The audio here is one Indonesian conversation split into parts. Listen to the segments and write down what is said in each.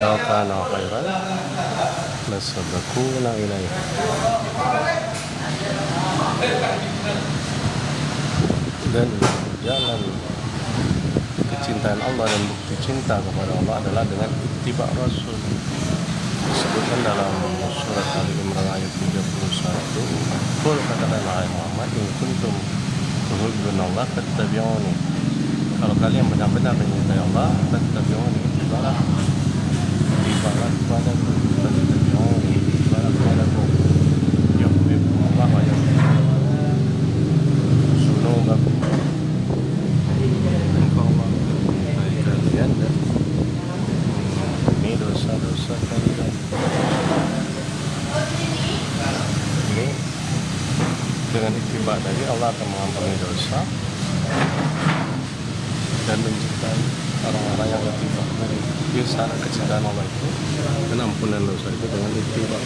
لو كان خيرا لسبقونا إليه. Dan jalan kecintaan Allah dan bukti cinta kepada Allah adalah dengan ittiba Rasul. Disebutkan dalam surat Ali Imran ayat 31, "Qul katakan wahai Muhammad, in kuntum tuhibbunallah fattabi'uni." Kalau kalian benar-benar mencintai Allah, fattabi'uni, ittibalah kepadaku, fattabi'uni, ittibalah kepadaku. Yuhibbukumullah wa yaghfir dzunubakum. Engkau mencintai kalian dan mengampuni dosa-dosa kalian. Ini dengan ittiba tadi Allah akan mengampuni dosa dan mencintai orang-orang yang ittiba. Jadi syarat kecintaan Allah itu dan ampunan dosa itu dengan ittiba.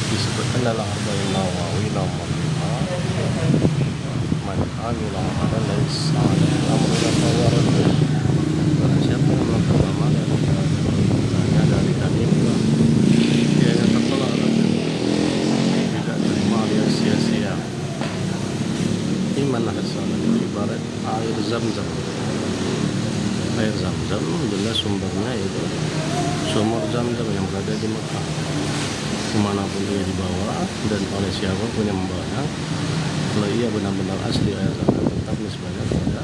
Disebutkan dalam Arba'in Nawawi nomor 5, man amila amalan laisa 'alaihi amruna fahuwa raddun. Barang siapa yang melakukan amal yang perintahnya dari kami, dia yang tertolak, tidak terima alias sia-sia. Iman hasanah itu ibarat air Zam-Zam. Air Zam-Zam jelas sumbernya itu sumur Zam-Zam yang berada di Mekah. Kemanapun dia dibawa dan oleh siapapun yang membawanya, kalau ia benar-benar asli air Zam-Zam, tetap nisbahnya kepada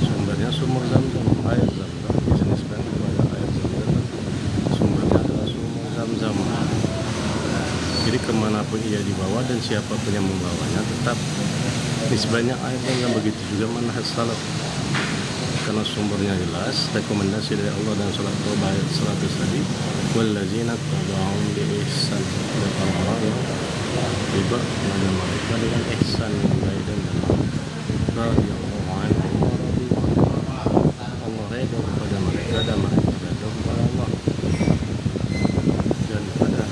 sumbernya sumur Zam-Zam. Air Zam-Zam dinisbahkan kepada air Zam-Zam, sumbernya adalah sumur Zam-Zam. Jadi kemanapun ia dibawa dan siapapun yang membawanya, tetap nisbahnya air Zam-Zam. Begitu juga manhaj salaf, karena sumbernya jelas, rekomendasi dari Allah dan salat ayat 100 tadi, wallazina tabauhum bi ihsan, dan orang-orang yang tiba kepada mereka dengan ihsan yang baik dan benar. Radhiyallahu anhum wa radu anhu. Allah redha kepada mereka dan mereka redha kepada Allah. Dan pada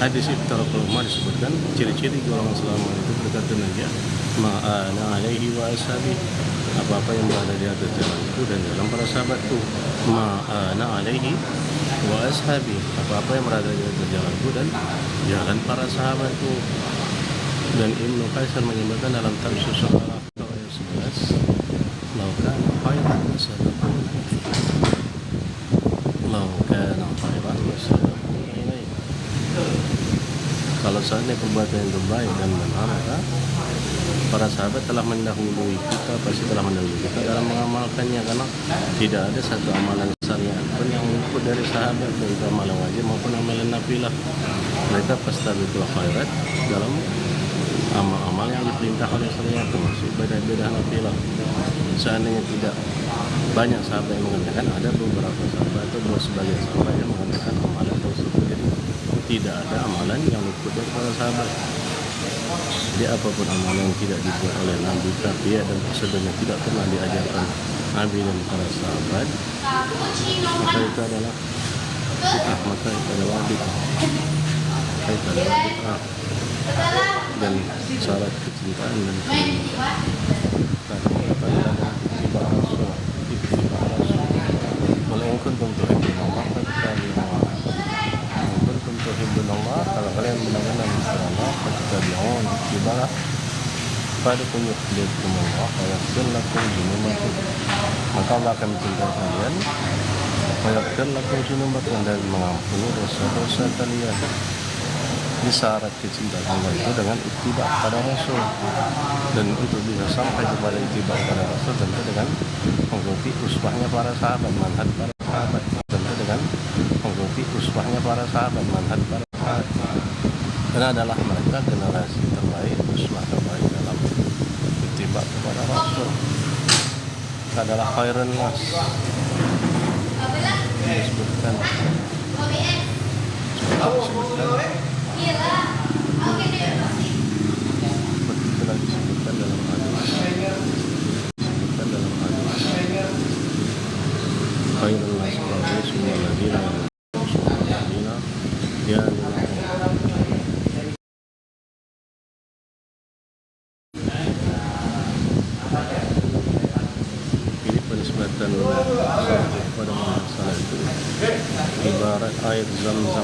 hadis Iftaraqul Ummah disebutkan ciri-ciri golongan selamat itu berkata Nabi, ma'ana alaihi wa ashabi, apa-apa yang berada di atas jalanku dan jalan para sahabatku. Ma'ana alaihi wa ashabi, apa-apa yang berada di atas jalanku dan jalan para sahabatku. Dan Ibnu Katsir menyebutkan dalam Tafsir Syarah ayat 11, "Lau kana khairan lasabaquna, lau kana khairan lasabaquna ilaihi." Kalau seandainya perbuatan yang terbaik dan benar, maka para sahabat telah mendahului kita, pasti telah mendahului kita dalam mengamalkannya, karena tidak ada satu amalan syariat pun yang luput dari sahabat, baik amalan wajib maupun amalan nafilah. Mereka fastabiqul khairat dalam amal-amal yang diperintah oleh syariat, termasuk ibadah-ibadah nafilah. Seandainya tidak banyak sahabat yang mengerjakan, ada beberapa sahabat atau sebagian sahabat yang mengerjakan amalan tersebut. Jadi tidak ada amalan yang luput dari para sahabat. Jadi apapun amalan yang tidak dibuat oleh Nabi, tapi dan sebenarnya tidak pernah diajarkan Nabi dan para sahabat, maka itu adalah bid'ah, maka itu adalah bid'ah, dan syarat kecintaan dan kecintaan ittiba Rasul. Qul in kuntum tuhibbunallah fattabi'uni. Tuhibbunallah, kalau kalian benar-benar mencintai Allah, fattabi'un, ittibalah kepadaku, yuhibbukumullah wa yaghfir lakum dzunubakum. Maka Allah akan mencintai kalian, wa yaghfir lakum dzunubakum, dan mengampuni dosa-dosa kalian. Ini syarat kecintaan Allah itu dengan ittiba pada Rasul. Dan untuk bisa sampai kepada ittiba pada Rasul, tentu dengan mengikuti uswahnya para sahabat, manhaj para sahabat. Tentu dengan mengikuti uswahnya para sahabat, manhaj para sahabat. Karena adalah mereka generasi terbaik, uswah terbaik dalam ittiba kepada Rasul. Adalah khairun nas. Disebutkan disebutkan dalam hadis, khairun nas semua ladina ya. Ini penisbatan pada masalah itu ibarat air zam-zam.